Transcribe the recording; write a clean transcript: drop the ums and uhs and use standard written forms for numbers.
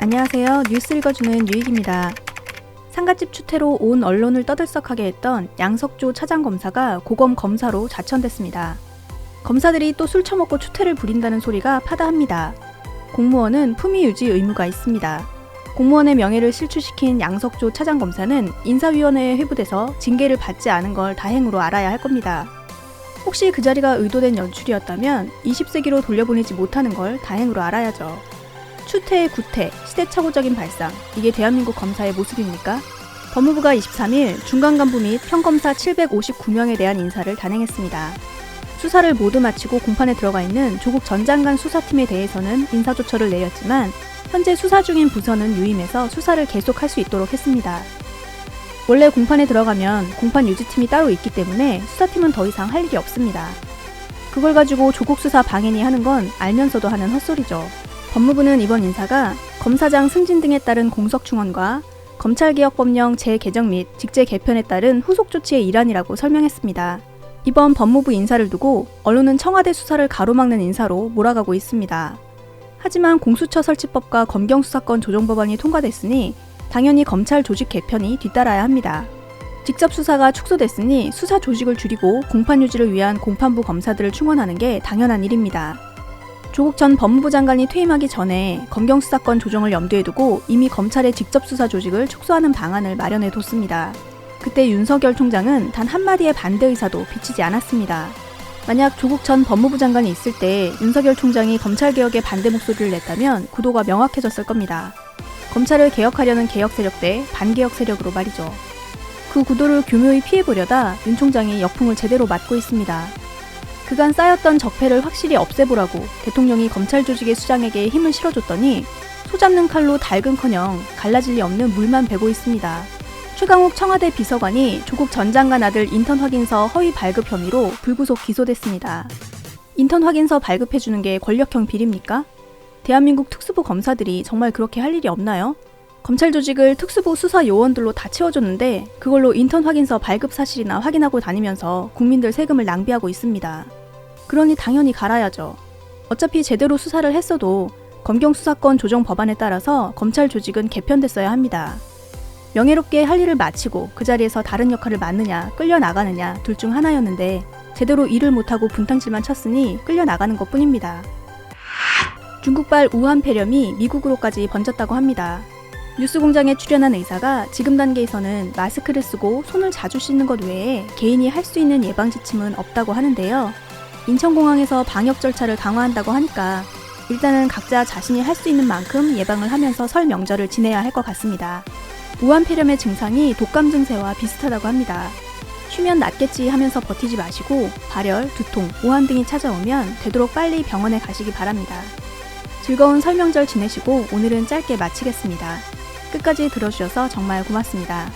안녕하세요. 뉴스 읽어주는 유익입니다. 상갓집 추태로 온 언론을 떠들썩하게 했던 양석조 차장검사가 고검 검사로 자천됐습니다. 검사들이 또 술 처먹고 추태를 부린다는 소리가 파다합니다. 공무원은 품위 유지 의무가 있습니다. 공무원의 명예를 실추시킨 양석조 차장검사는 인사위원회에 회부돼서 징계를 받지 않은 걸 다행으로 알아야 할 겁니다. 혹시 그 자리가 의도된 연출이었다면 20세기로 돌려보내지 못하는 걸 다행으로 알아야죠. 추태의 구태, 시대착오적인 발상, 이게 대한민국 검사의 모습입니까? 법무부가 23일 중간간부 및 평검사 759명에 대한 인사를 단행했습니다. 수사를 모두 마치고 공판에 들어가 있는 조국 전 장관 수사팀에 대해서는 인사조처를 내렸지만 현재 수사 중인 부서는 유임해서 수사를 계속할 수 있도록 했습니다. 원래 공판에 들어가면 공판 유지팀이 따로 있기 때문에 수사팀은 더 이상 할 일이 없습니다. 그걸 가지고 조국 수사 방해니 하는 건 알면서도 하는 헛소리죠. 법무부는 이번 인사가 검사장 승진 등에 따른 공석충원과 검찰개혁법령 재개정 및 직제 개편에 따른 후속 조치의 일환이라고 설명했습니다. 이번 법무부 인사를 두고 언론은 청와대 수사를 가로막는 인사로 몰아가고 있습니다. 하지만 공수처 설치법과 검경수사권 조정법안이 통과됐으니 당연히 검찰 조직 개편이 뒤따라야 합니다. 직접 수사가 축소됐으니 수사 조직을 줄이고 공판 유지를 위한 공판부 검사들을 충원하는 게 당연한 일입니다. 조국 전 법무부 장관이 퇴임하기 전에 검경수사권 조정을 염두에 두고 이미 검찰의 직접 수사 조직을 축소하는 방안을 마련해 뒀습니다. 그때 윤석열 총장은 단 한마디의 반대 의사도 비치지 않았습니다. 만약 조국 전 법무부 장관이 있을 때 윤석열 총장이 검찰개혁에 반대 목소리를 냈다면 구도가 명확해졌을 겁니다. 검찰을 개혁하려는 개혁 세력 대 반개혁 세력으로 말이죠. 그 구도를 교묘히 피해보려다 윤 총장이 역풍을 제대로 맞고 있습니다. 그간 쌓였던 적폐를 확실히 없애보라고 대통령이 검찰 조직의 수장에게 힘을 실어줬더니 소잡는 칼로 닳은커녕 갈라질 리 없는 물만 베고 있습니다. 최강욱 청와대 비서관이 조국 전 장관 아들 인턴 확인서 허위 발급 혐의로 불구속 기소됐습니다. 인턴 확인서 발급해주는 게 권력형 비리입니까? 대한민국 특수부 검사들이 정말 그렇게 할 일이 없나요? 검찰 조직을 특수부 수사 요원들로 다 채워줬는데 그걸로 인턴 확인서 발급 사실이나 확인하고 다니면서 국민들 세금을 낭비하고 있습니다. 그러니 당연히 갈아야죠. 어차피 제대로 수사를 했어도 검경수사권 조정 법안에 따라서 검찰 조직은 개편됐어야 합니다. 명예롭게 할 일을 마치고 그 자리에서 다른 역할을 맡느냐 끌려나가느냐 둘 중 하나였는데 제대로 일을 못하고 분탕질만 쳤으니 끌려나가는 것뿐입니다. 중국발 우한 폐렴이 미국으로까지 번졌다고 합니다. 뉴스공장에 출연한 의사가 지금 단계에서는 마스크를 쓰고 손을 자주 씻는 것 외에 개인이 할 수 있는 예방지침은 없다고 하는데요. 인천공항에서 방역 절차를 강화한다고 하니까 일단은 각자 자신이 할 수 있는 만큼 예방을 하면서 설 명절을 지내야 할 것 같습니다. 우한 폐렴의 증상이 독감 증세와 비슷하다고 합니다. 쉬면 낫겠지 하면서 버티지 마시고 발열, 두통, 오한 등이 찾아오면 되도록 빨리 병원에 가시기 바랍니다. 즐거운 설명절 지내시고 오늘은 짧게 마치겠습니다. 끝까지 들어주셔서 정말 고맙습니다.